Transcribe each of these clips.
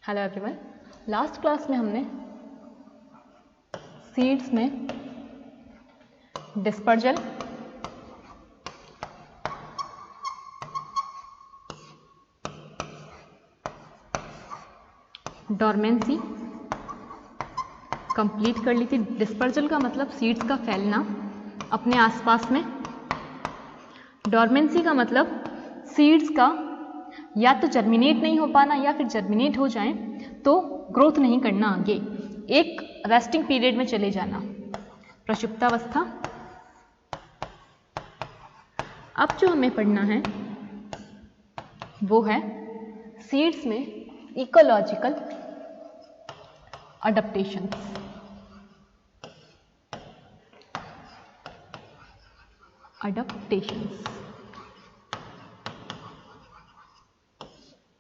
Hello everyone, last class में हमने seeds में डिस्पर्जल, डोरमेंसी कंप्लीट कर ली थी। डिस्पर्जल का मतलब सीड्स का फैलना अपने आसपास में, डोरमेंसी का मतलब सीड्स का या तो जर्मिनेट नहीं हो पाना या फिर जर्मिनेट हो जाएं तो ग्रोथ नहीं करना, आगे एक रेस्टिंग पीरियड में चले जाना, प्रक्षुप्तावस्था। अब जो हमें पढ़ना है वो है सीड्स में इकोलॉजिकल अडप्टेशंस।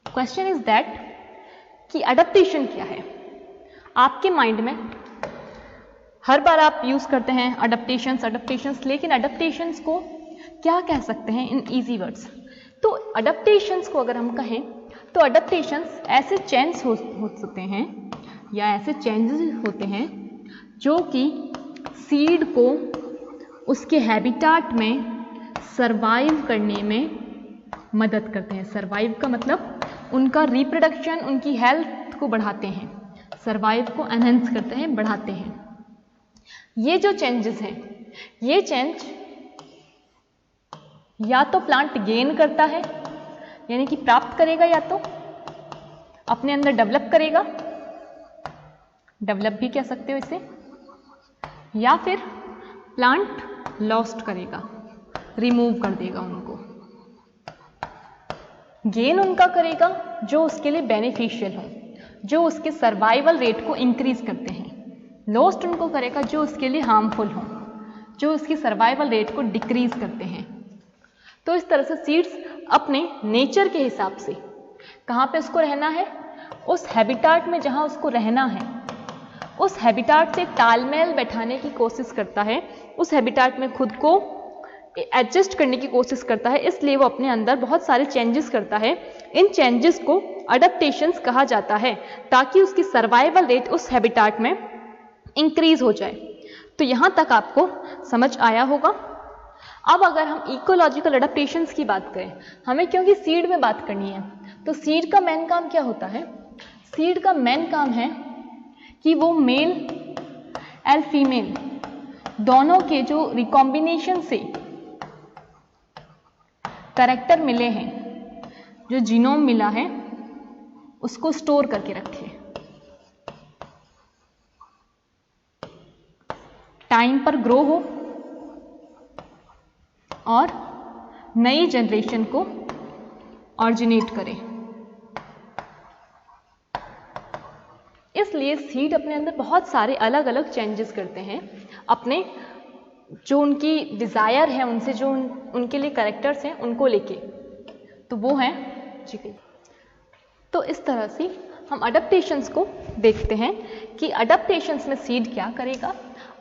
क्वेश्चन इज दैट कि अडप्टेशन क्या है। आपके माइंड में हर बार आप यूज करते हैं अडप्टेशंस, लेकिन अडप्टेशंस को क्या कह सकते हैं इन इजी वर्ड्स। तो अडप्टेशंस को अगर हम कहें तो अडप्टेशंस ऐसे चेंज हो सकते हैं या ऐसे चेंजेस होते हैं जो कि सीड को उसके हैबिटाट में सरवाइव करने में मदद करते हैं। सरवाइव का मतलब उनका रिप्रोडक्शन, उनकी हेल्थ को बढ़ाते हैं, सरवाइव को एनहेंस करते हैं, बढ़ाते हैं। ये जो चेंजेस हैं, ये चेंज या तो प्लांट गेन करता है यानी कि प्राप्त करेगा, या तो अपने अंदर डेवलप करेगा, डेवलप भी कह सकते हो इसे, या फिर प्लांट लॉस्ट करेगा, रिमूव कर देगा उनको। गेन उनका करेगा जो उसके लिए बेनिफिशियल हो, जो उसके सर्वाइवल रेट को इंक्रीज करते हैं। लॉस्ट उनको करेगा जो उसके लिए हार्मफुल हो, जो उसकी सर्वाइवल रेट को डिक्रीज करते हैं। तो इस तरह से सीड्स अपने नेचर के हिसाब से कहाँ पे उसको रहना है, उस हैबिटाट में जहाँ उसको रहना है, उस हैबिटाट से तालमेल बैठाने की कोशिश करता है, उस हैबिटाट में खुद को एडजस्ट करने की कोशिश करता है। इसलिए वो अपने अंदर बहुत सारे चेंजेस करता है। इन चेंजेस को अडप्टेशंस कहा जाता है ताकि उसकी सर्वाइवल रेट उस हैबिटाट में इंक्रीज हो जाए। तो यहां तक आपको समझ आया होगा। अब अगर हम इकोलॉजिकल अडप्टेशंस की बात करें, हमें क्योंकि सीड में बात करनी है, तो सीड का मेन काम क्या होता है? सीड का मेन काम है कि वो मेल एंड फीमेल दोनों के जो रिकॉम्बिनेशन से कैरेक्टर मिले हैं, जो जीनोम मिला है, उसको स्टोर करके रखे, टाइम पर ग्रो हो और नई जनरेशन को ऑरिजिनेट करे। इसलिए सीड अपने अंदर बहुत सारे अलग अलग चेंजेस करते हैं, अपने जो उनकी डिज़ायर है, उनसे जो उनके लिए कैरेक्टर्स हैं उनको लेके, तो वो हैं जी। तो इस तरह से हम अडप्टेशंस को देखते हैं कि अडप्टेशंस में सीड क्या करेगा।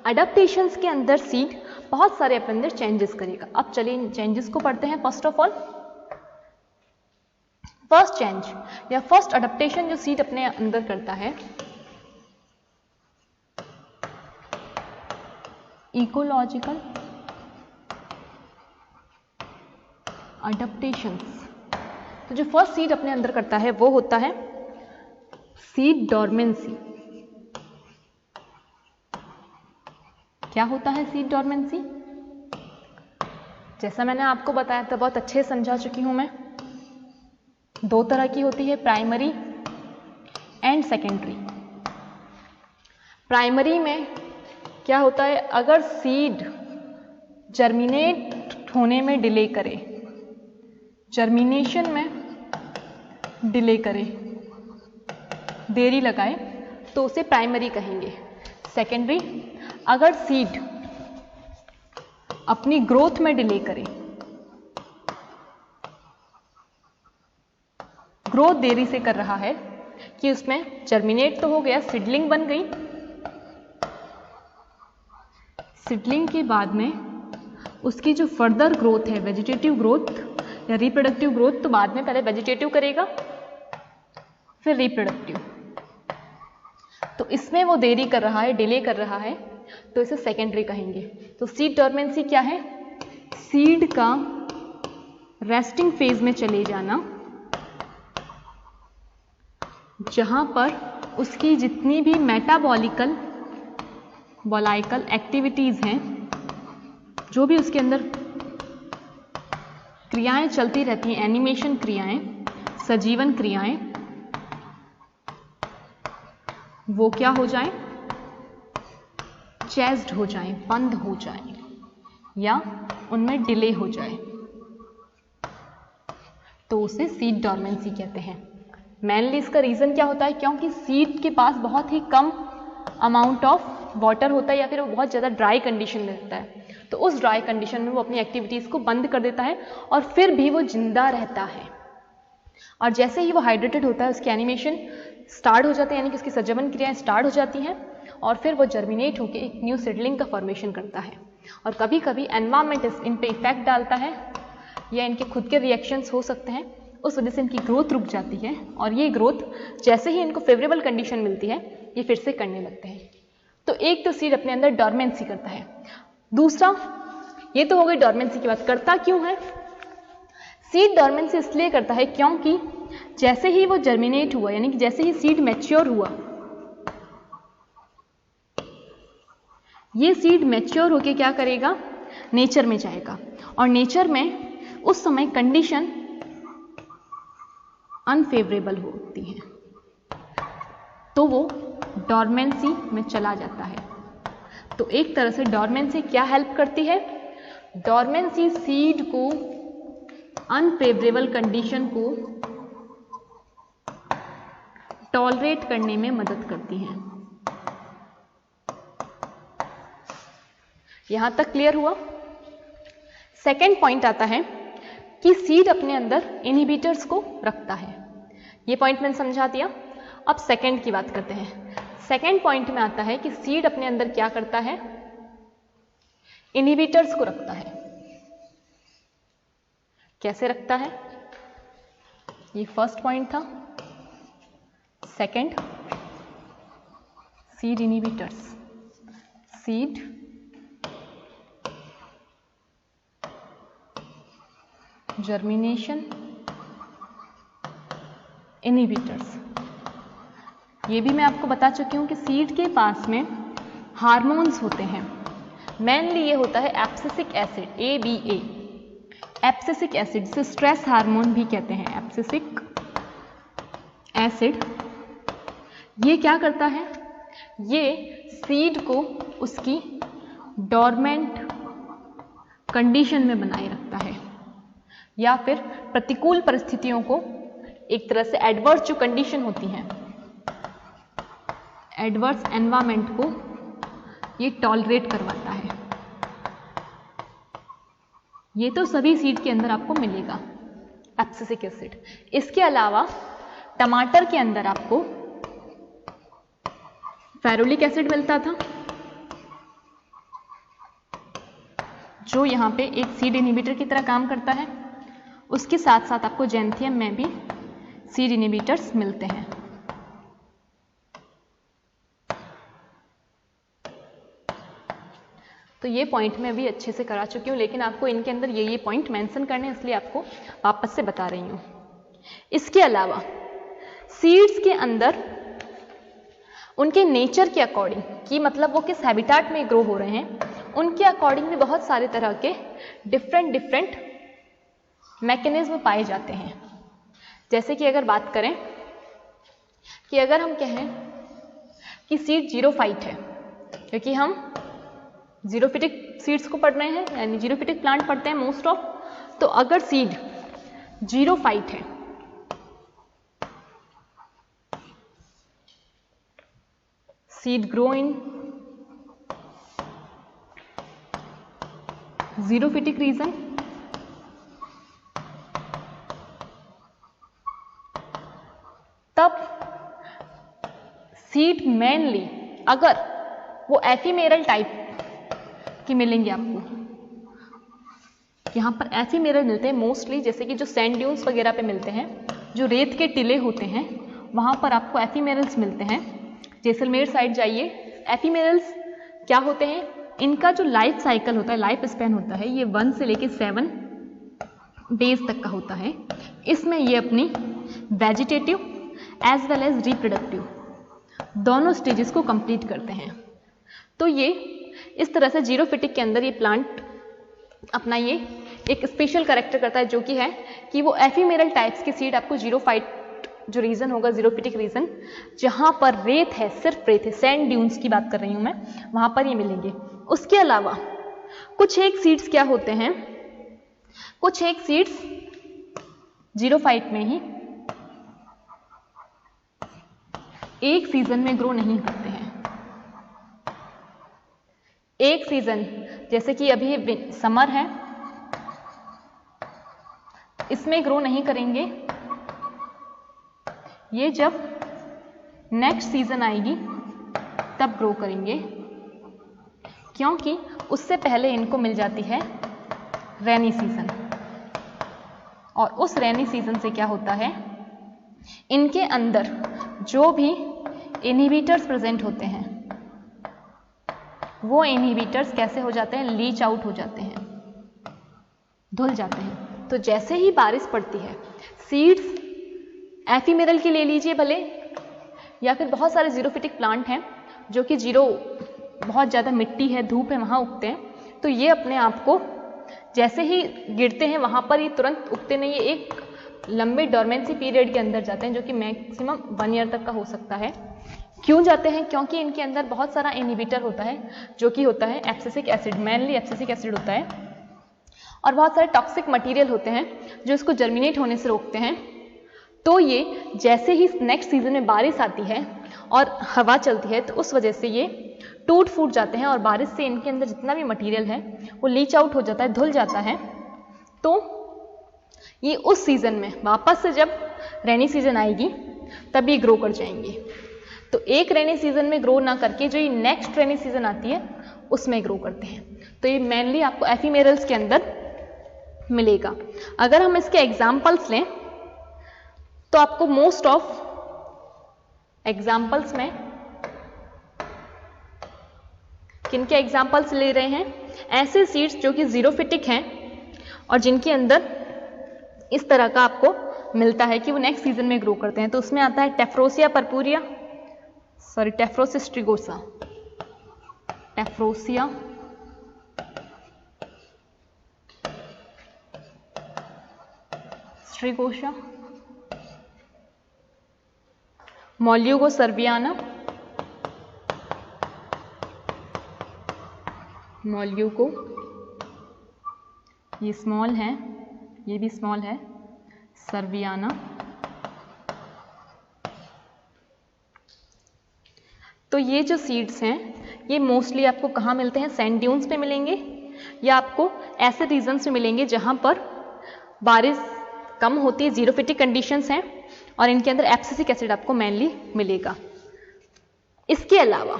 अडप्टेशंस के अंदर सीड बहुत सारे अपने अंदर चेंजेस करेगा। अब चलिए इन चेंजेस को पढ़ते हैं। First of all, first change या फर्स्ट अडप्टेशन जो सीड अपने अंदर करता है, इकोलॉजिकल अडप्टेशंस। तो जो फर्स्ट सीड अपने अंदर करता है वो होता है सीड डोरमेंसी। क्या होता है सीड डोरमेंसी? जैसा मैंने आपको बताया था, बहुत अच्छे से समझा चुकी हूं मैं। दो तरह की होती है, प्राइमरी एंड सेकेंडरी। प्राइमरी में क्या होता है, अगर सीड जर्मिनेट होने में डिले करे, जर्मिनेशन में डिले करे, देरी लगाए, तो उसे प्राइमरी कहेंगे। सेकेंडरी, अगर सीड अपनी ग्रोथ में डिले करे, ग्रोथ देरी से कर रहा है कि उसमें जर्मिनेट तो हो गया, सीडलिंग बन गई, सीडलिंग के बाद में उसकी जो फर्दर ग्रोथ है, वेजिटेटिव ग्रोथ या रिप्रोडक्टिव ग्रोथ, तो बाद में पहले वेजिटेटिव करेगा फिर रिप्रोडक्टिव। इसमें वो देरी कर रहा है, डिले कर रहा है, तो इसे सेकेंडरी कहेंगे। तो सीड डोर्मेंसी क्या है? सीड का रेस्टिंग फेज में चले जाना, जहां पर उसकी जितनी भी मेटाबॉलिकल एक्टिविटीज हैं, जो भी उसके अंदर क्रियाएं चलती रहती हैं, एनिमेशन क्रियाएं, सजीवन क्रियाएं, वो क्या हो जाए? चेस्ड हो जाए, बंद हो जाए, या उनमें डिले हो जाए, तो उसे सीड डोर्मेंसी कहते हैं। मेनली इसका रीजन क्या होता है? क्योंकि सीड के पास बहुत ही कम अमाउंट ऑफ वाटर होता है, या फिर वो बहुत ज़्यादा ड्राई कंडीशन में रहता है। तो उस ड्राई कंडीशन में वो अपनी एक्टिविटीज़ को बंद कर देता है, और फिर भी वो जिंदा रहता है। और जैसे ही वो हाइड्रेटेड होता है, उसकी एनिमेशन स्टार्ट हो जाती है, यानी कि उसकी सजवन क्रियाएं स्टार्ट हो जाती हैं, और फिर वो जर्मिनेट होकर एक न्यू सीडलिंग का फॉर्मेशन करता है। और कभी कभी एनवायरमेंट इन पे इफेक्ट डालता है, या इनके खुद के रिएक्शंस हो सकते हैं, उस वजह से इनकी ग्रोथ रुक जाती है, और ये ग्रोथ जैसे ही इनको फेवरेबल कंडीशन मिलती है, ये फिर से करने लगते हैं। तो एक तो सीड अपने अंदर डोर्मेंसी करता है। दूसरा, ये तो हो गई डोर्मेंसी की बात। करता क्यों है? सीड डोर्मेंसी इसलिए करता है क्योंकि जैसे ही वो जर्मिनेट हुआ, यानी कि जैसे ही सीड मैच्योर हुआ, ये सीड मैच्योर होके क्या करेगा? नेचर में जाएगा, और नेचर में उस समय कंडीशन अनफेवरेबल होती है, तो वो डोर्मेंसी में चला जाता है। तो एक तरह से डोर्मेंसी क्या हेल्प करती है? डोर्मेंसी सीड को अनफेवरेबल कंडीशन को टॉलरेट करने में मदद करती है। यहां तक क्लियर हुआ? सेकेंड पॉइंट आता है कि सीड अपने अंदर इनहिबिटर्स को रखता है। ये पॉइंट मैंने समझा दिया। अब सेकेंड की बात करते हैं। सेकेंड पॉइंट में आता है कि सीड अपने अंदर क्या करता है? इनहिबिटर्स को रखता है। कैसे रखता है? ये फर्स्ट पॉइंट था। Second, seed inhibitors. Seed germination inhibitors. ये भी मैं आपको बता चुकी हूं कि सीड के पास में हार्मोन्स होते हैं। मेनली ये होता है abscisic acid, ABA, abscisic acid, जिसे स्ट्रेस हार्मोन भी कहते हैं। एब्सिसिक एसिड ये क्या करता है? ये सीड को उसकी डोर्मेंट कंडीशन में बनाए रखता है, या फिर प्रतिकूल परिस्थितियों को, एक तरह से एडवर्स जो कंडीशन होती हैं, एडवर्स एनवायरमेंट को ये टॉलरेट करवाता है। ये तो सभी सीड के अंदर आपको मिलेगा एब्सिसिक एसिड। इसके अलावा टमाटर के अंदर आपको फेरुलिक एसिड मिलता था, जो यहां पे एक सीड इनहिबिटर की तरह काम करता है। उसके साथ साथ आपको जेंथियम में भी सीड इनहिबिटर्स मिलते हैं। तो ये पॉइंट मैं अभी अच्छे से करा चुकी हूँ, लेकिन आपको इनके अंदर ये पॉइंट मेंशन करने हैं, इसलिए आपको वापस से बता रही हूँ। इसके अलावा सीड्स के अंदर उनके नेचर के अकॉर्डिंग, कि मतलब वो किस हैबिटेट में ग्रो हो रहे हैं, उनके अकॉर्डिंग भी बहुत सारे तरह के डिफरेंट मैकेनिज्म पाए जाते हैं। जैसे कि अगर बात करें कि अगर हम कहें कि सीड जीरोफाइट है, क्योंकि हम जीरोफिटिक सीड्स को पढ़ रहे हैं, यानी जीरोफिटिक प्लांट पढ़ते हैं मोस्ट ऑफ, तो अगर सीड जीरोफाइट है, seed grow in xerophytic region, तब सीड मेनली अगर वो एफिमेरल टाइप की मिलेंगे आपको, यहां पर एफिमेरल मिलते हैं मोस्टली, जैसे कि जो सैंड ड्यून्स वगैरह पे मिलते हैं, जो रेत के टीले होते हैं, वहां पर आपको एफिमेरल्स मिलते हैं। जैसलमेर साइड जाइए, एफिमेरल्स क्या होते हैं, इनका जो लाइफ साइकिल होता है, लाइफ स्पैन होता है, ये 1 से लेके 7 डेज तक का होता है। इसमें ये अपनी vegetative as well as reproductive दोनों स्टेजेस को कंप्लीट करते हैं। तो ये इस तरह से जीरोफिटिक के अंदर ये प्लांट अपना ये एक स्पेशल कैरेक्टर करता है, जो कि है कि वो एफिमेरल टाइप्स के सीड आपको जीरोफाइट जो रीजन होगा, जीरोफिटिक रीजन, जहां पर रेत है, सिर्फ रेत है, सैंड ड्यून्स की बात कर रही हूं मैं, वहां पर ये मिलेंगे। उसके अलावा कुछ एक सीड्स क्या होते हैं, कुछ एक सीड्स जीरोफाइट में ही एक सीजन में ग्रो नहीं करते हैं। एक सीजन जैसे कि अभी समर है, इसमें ग्रो नहीं करेंगे, ये जब नेक्स्ट सीजन आएगी तब ग्रो करेंगे, क्योंकि उससे पहले इनको मिल जाती है रेनी सीजन। और उस रेनी सीजन से क्या होता है, इनके अंदर जो भी इनहिबिटर्स प्रेजेंट होते हैं वो इनहिबिटर्स कैसे हो जाते हैं, लीच आउट हो जाते हैं, धुल जाते हैं। तो जैसे ही बारिश पड़ती है, सीड्स एफिमेरल की ले लीजिए भले, या फिर बहुत सारे जीरोफिटिक प्लांट हैं जो कि बहुत ज़्यादा मिट्टी है, धूप है, वहाँ उगते हैं, तो ये अपने आप को जैसे ही गिरते हैं वहाँ पर ये तुरंत उगते नहीं, ये एक लंबे डोरमेंसी पीरियड के अंदर जाते हैं, जो कि मैक्सिमम 1 ईयर तक का हो सकता है। क्यों जाते हैं, क्योंकि इनके अंदर बहुत सारा इनहिबिटर होता है, जो कि होता है abscisic acid, mainly abscisic acid होता है, और बहुत सारे टॉक्सिक मटेरियल होते हैं जो इसको जर्मिनेट होने से रोकते हैं। तो ये जैसे ही नेक्स्ट सीजन में बारिश आती है और हवा चलती है, तो उस वजह से ये टूट फूट जाते हैं, और बारिश से इनके अंदर जितना भी मटेरियल है वो लीच आउट हो जाता है, धुल जाता है। तो ये उस सीजन में वापस से जब रेनी सीजन आएगी तब ये ग्रो कर जाएंगे। तो एक रेनी सीजन में ग्रो ना करके जो ये नेक्स्ट रेनी सीजन आती है उसमें ग्रो करते हैं। तो ये मेनली आपको एफिमेरल्स के अंदर मिलेगा। अगर हम इसके एग्जाम्पल्स लें तो आपको मोस्ट ऑफ एग्जाम्पल्स में किनके एग्जाम्पल्स ले रहे हैं, ऐसे सीड्स जो कि जीरोफिटिक हैं और जिनके अंदर इस तरह का आपको मिलता है कि वो नेक्स्ट सीजन में ग्रो करते हैं। तो उसमें आता है टेफ्रोसिया पर्पूरिया, टेफ्रोसिस स्ट्रिगोसा, टेफ्रोसिया स्ट्रिगोसा, मोल्युगो सर्वियाना, मोल्युगो, ये स्मॉल है, ये भी स्मॉल है, सर्वियाना। तो ये जो सीड्स हैं ये मोस्टली आपको कहाँ मिलते हैं, सैंड ड्यून्स पे मिलेंगे, या आपको ऐसे रीजन्स में मिलेंगे जहाँ पर बारिश कम होती है, जीरोफिटिक कंडीशंस हैं, और इनके अंदर एब्सिसिक एसिड आपको मेनली मिलेगा। इसके अलावा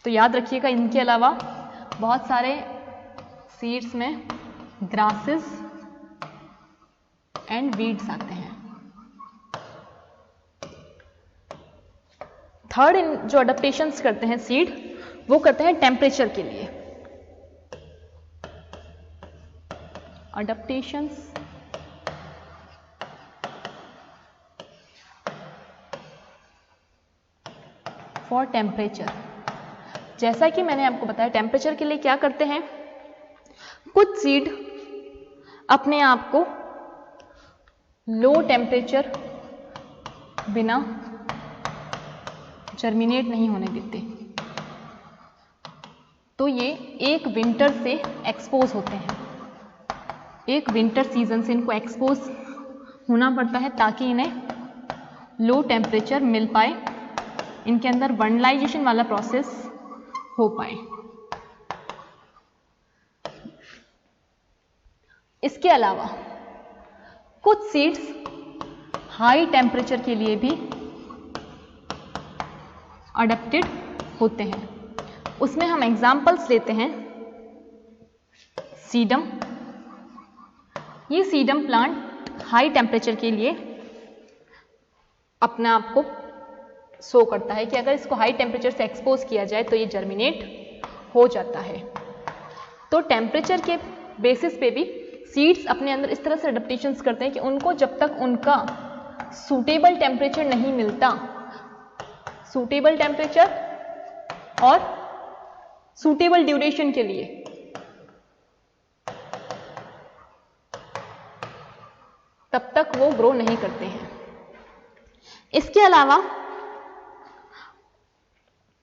तो याद रखिएगा, इनके अलावा बहुत सारे सीड्स में ग्रासेस एंड वीड्स आते हैं। थर्ड जो अडेप्टेशंस करते हैं सीड, वो करते हैं टेम्परेचर के लिए। अडेप्टेशंस फॉर टेम्परेचर, जैसा कि मैंने आपको बताया टेम्परेचर के लिए क्या करते हैं, कुछ सीड अपने आप को लो टेम्परेचर बिना जर्मिनेट नहीं होने देते, तो ये एक विंटर से एक्सपोज होते हैं, एक विंटर सीजन से इनको एक्सपोज होना पड़ता है ताकि इन्हें लो टेम्परेचर मिल पाए, इनके अंदर वर्नलाइजेशन वाला प्रोसेस हो पाए। इसके अलावा कुछ सीड्स हाई टेम्परेचर के लिए भी अडेप्टेड होते हैं। उसमें हम एग्जाम्पल्स लेते हैं सीडम। ये सीडम प्लांट हाई टेम्परेचर के लिए अपने आप को शो करता है कि अगर इसको हाई टेम्परेचर से एक्सपोज किया जाए तो ये जर्मिनेट हो जाता है। तो टेम्परेचर के बेसिस पे भी सीड्स अपने अंदर इस तरह से अडेप्टेशंस करते हैं कि उनको जब तक उनका सूटेबल टेम्परेचर नहीं मिलता, सूटेबल टेम्परेचर और सूटेबल ड्यूरेशन के लिए, तब तक वो ग्रो नहीं करते हैं। इसके अलावा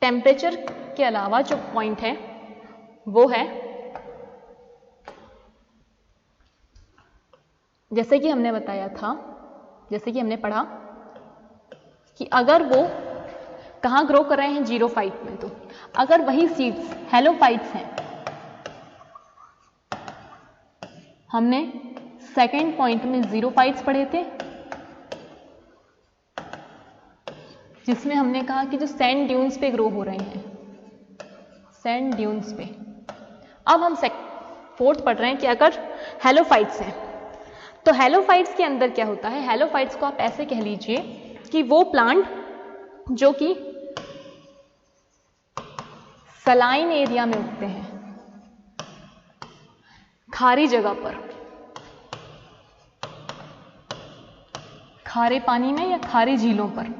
टेम्परेचर के अलावा जो पॉइंट है वो है, जैसे कि हमने बताया था, जैसे कि हमने पढ़ा कि अगर वो कहाँ ग्रो कर रहे हैं, जीरोफाइट में, तो अगर वही सीड्स हेलोफाइट्स हैं, हमने सेकेंड पॉइंट में जीरोफाइट्स पढ़े थे जिसमें हमने कहा कि जो सैंड ड्यून्स पे ग्रो हो रहे हैं, सैंड ड्यून्स पे। अब हम फोर्थ पढ़ रहे हैं कि अगर हेलोफाइट्स हैं, तो हेलोफाइट्स के अंदर क्या होता है, हेलोफाइट्स को आप ऐसे कह लीजिए कि वो प्लांट जो कि सलाइन एरिया में उगते हैं, खारी जगह पर, खारे पानी में या खारी झीलों पर,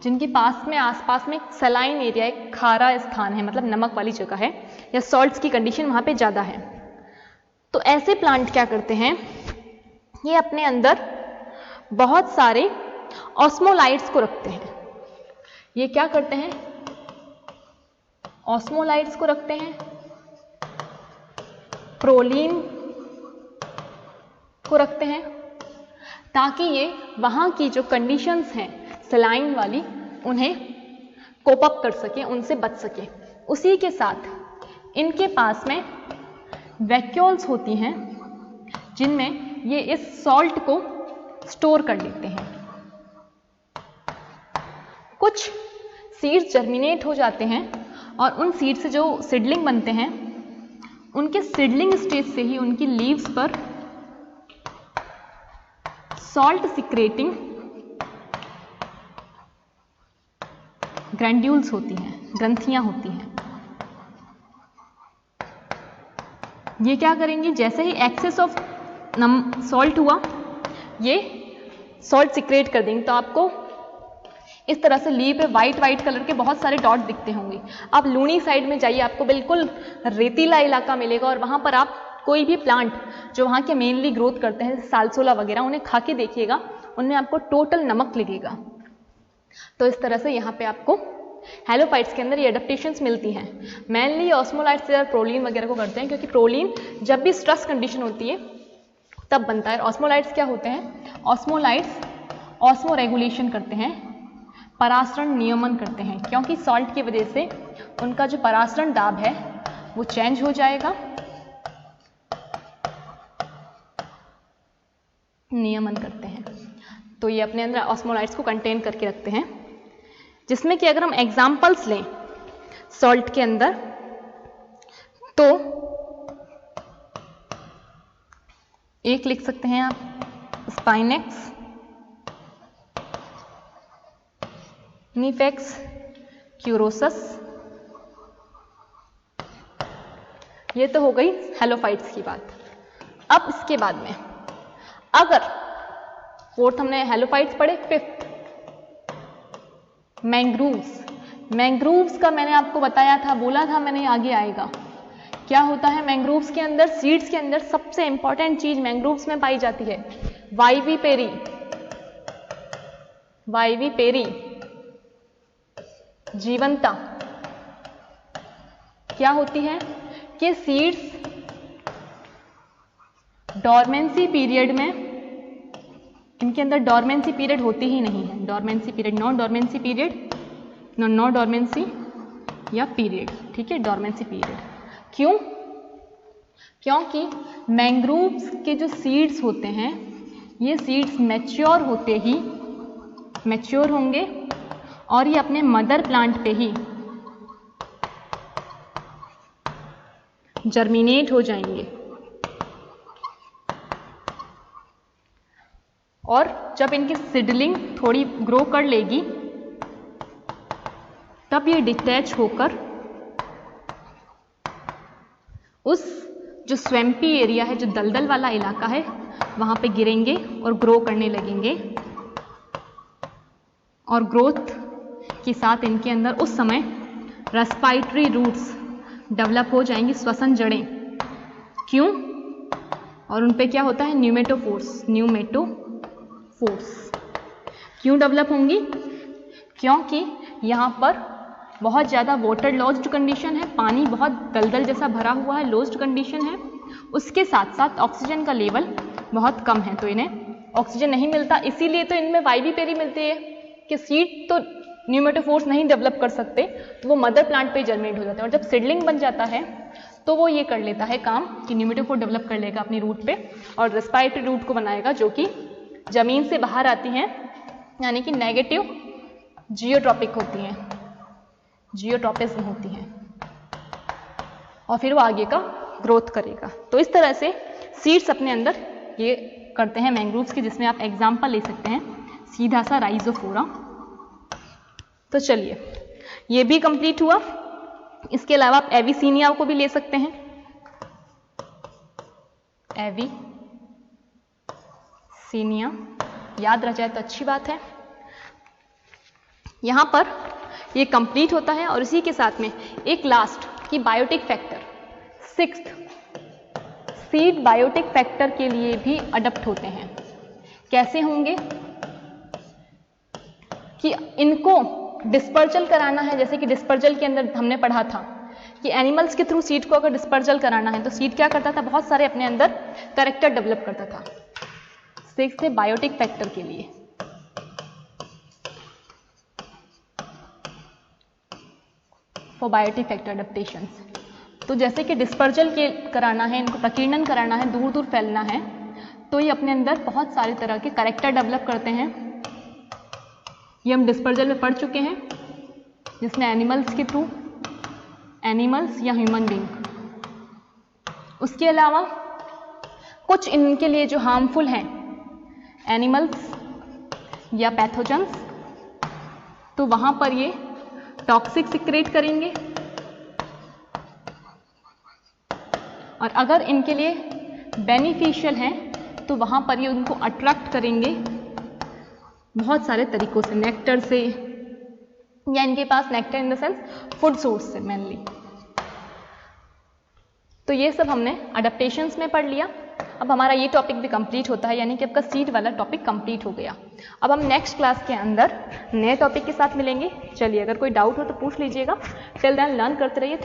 जिनके पास में आसपास में सलाइन एरिया, एक खारा स्थान है, मतलब नमक वाली जगह है या सॉल्ट्स की कंडीशन वहां पे ज्यादा है। तो ऐसे प्लांट क्या करते हैं, ये अपने अंदर बहुत सारे ऑस्मोलाइट्स को रखते हैं। ये क्या करते हैं, ऑस्मोलाइट्स को रखते हैं, प्रोलीन को रखते हैं, ताकि ये वहां की जो कंडीशंस हैं सलाइन वाली, उन्हें कोप अप कर सके, उनसे बच सके। उसी के साथ इनके पास में वैक्यूल्स होती हैं जिनमें ये इस सॉल्ट को स्टोर कर लेते हैं। कुछ सीड्स जर्मिनेट हो जाते हैं और उन सीड से जो सीडलिंग बनते हैं, उनके सीडलिंग स्टेज से ही उनकी लीव्स पर सॉल्ट सिक्रेटिंग ग्रैंड्यूल्स होती हैं, ग्रंथियां होती हैं। ये क्या करेंगी, जैसे ही एक्सेस ऑफ सॉल्ट हुआ, ये सॉल्ट सिक्रेट कर देंगे। तो आपको इस तरह से लीव पे वाइट वाइट कलर के बहुत सारे डॉट दिखते होंगे। आप लूनी साइड में जाइए, आपको बिल्कुल रेतीला इलाका मिलेगा और वहां पर आप कोई भी प्लांट जो वहां के मेनली ग्रोथ करते हैं, सालसोला वगैरह, उन्हें खा के देखिएगा, उनमें आपको टोटल नमक लगेगा। तो इस तरह से यहाँ पे आपको हेलोफाइट्स के अंदर ये एडेप्टेशंस मिलती हैं। मेनली ऑस्मोलाइट्स या प्रोलीन वगैरह को करते हैं, क्योंकि प्रोलीन जब भी स्ट्रेस कंडीशन होती है तब बनता है। ऑस्मोलाइट्स क्या होते हैं, ऑस्मोलाइट्स ऑस्मो रेगुलेशन करते हैं, परासरण नियमन करते हैं, क्योंकि सॉल्ट की वजह से उनका जो परासरण दाब है वो चेंज हो जाएगा, नियमन करते हैं। तो ये अपने अंदर ऑस्मोलाइट्स को कंटेन करके रखते हैं, जिसमें कि अगर हम एग्जाम्पल्स लें सॉल्ट के अंदर, तो एक लिख सकते हैं आप, स्पाइनेक्स, निफेक्स क्यूरोसस। ये तो हो गई हेलोफाइट्स की बात। अब इसके बाद में अगर फोर्थ हमने हेलोफाइट्स पढ़े, फिफ्थ मैंग्रोव्स। मैंग्रोव्स का मैंने आपको बताया था, बोला था मैंने, आगे आएगा। क्या होता है मैंग्रोव्स के अंदर, सीड्स के अंदर सबसे इंपॉर्टेंट चीज मैंग्रोव्स में पाई जाती है वाइवीपेरी। वाइवीपेरी जीवंता क्या होती है कि सीड्स डॉर्मेंसी पीरियड में, इनके अंदर डॉर्मेंसी पीरियड होती ही नहीं है। Dormancy period, non dormancy period, non dormancy या पीरियड, ठीक है, डॉर्मेंसी पीरियड। क्यों? क्योंकि मैंग्रोव्स के जो सीड्स होते हैं, ये सीड्स मैच्योर होते ही, मैच्योर होंगे और ये अपने मदर प्लांट पे ही जर्मिनेट हो जाएंगे। और जब इनकी सीडलिंग थोड़ी ग्रो कर लेगी तब ये डिटैच होकर उस जो स्वैम्पी एरिया है, जो दलदल वाला इलाका है, वहाँ पे गिरेंगे और ग्रो करने लगेंगे। और ग्रोथ के साथ इनके अंदर उस समय रेस्पिरेटरी रूट्स डेवलप हो जाएंगी, श्वसन जड़ें। क्यों? और उन पे क्या होता है? न्यूमेटोफोर्स। क्यों डेवलप होंगी? क्योंकि यहाँ पर बहुत ज़्यादा वाटर लॉस्ड कंडीशन है, पानी बहुत दलदल जैसा भरा हुआ है, लॉस्ड कंडीशन है। उसके साथ साथ ऑक्सीजन का लेवल बहुत कम है, तो इन्हें ऑक्सीजन नहीं मिलता। इसीलिए तो इनमें वाइविपेरी मिलती है कि सीड तो न्यूमेटोफोर्स नहीं डेवलप कर सकते, तो वो मदर प्लांट पे जर्मिनेट हो जाते हैं। और जब सीडलिंग बन जाता है तो वो ये कर लेता है काम कि न्यूमेटोफोर डेवलप कर लेगा अपनी रूट पे और रेस्पिरेटरी रूट को बनाएगा, जो कि जमीन से बाहर आती हैं, यानी कि नेगेटिव जियोट्रॉपिक होती हैं, जियोट्रॉपिज्म होती हैं, और फिर वो आगे का ग्रोथ करेगा। तो इस तरह से सीड्स अपने अंदर ये करते हैं मैंग्रोव्स के, जिसमें आप एग्जाम्पल ले सकते हैं सीधा सा राइजोफोरा। तो चलिए, ये भी कंप्लीट हुआ। इसके अलावा आप एविसीनिया को भी ले सकते हैं। एविसीनिया याद रह जाए तो अच्छी बात है। यहां पर ये कंप्लीट होता है और इसी के साथ में एक लास्ट की biotic factor, 6th seed biotic factor के लिए भी अडप्ट होते हैं। कैसे होंगे? कि इनको डिस्पर्जल कराना है, जैसे कि डिस्पर्जल के अंदर हमने पढ़ा था कि एनिमल्स के थ्रू सीड को अगर डिस्पर्जल कराना है तो सीड क्या करता था? बहुत सारे अपने अंदर कैरेक्टर डेवलप करता था। 6th है बायोटिक फैक्टर के लिए। फॉर बायोटिक फैक्टर अडेप्टेशंस, तो जैसे कि डिस्पर्जल के कराना है, इनको प्रकीर्णन कराना है, दूर दूर फैलना है, तो ये अपने अंदर बहुत सारे तरह के कैरेक्टर डेवलप करते हैं। ये हम डिस्पर्जल में पढ़ चुके हैं, जिसमें एनिमल्स के थ्रू, एनिमल्स या ह्यूमन बीइंग। उसके अलावा कुछ इनके लिए जो हार्मफुल हैं, एनिमल्स या पैथोजेंस, तो वहां पर ये टॉक्सिक सिक्रेट करेंगे। और अगर इनके लिए बेनिफिशियल हैं तो वहां पर ये उनको अट्रैक्ट करेंगे बहुत सारे तरीकों से, नेक्टर से, या इनके पास nectar in the sense food source से मेनली। तो ये सब हमने अडेप्टेशंस में पढ़ लिया। अब हमारा ये टॉपिक भी कंप्लीट होता है, यानी कि आपका सीड वाला टॉपिक कंप्लीट हो गया। अब हम नेक्स्ट क्लास के अंदर नए टॉपिक के साथ मिलेंगे। चलिए, अगर कोई डाउट हो तो पूछ लीजिएगा। टिल देन लर्न करते रहिए।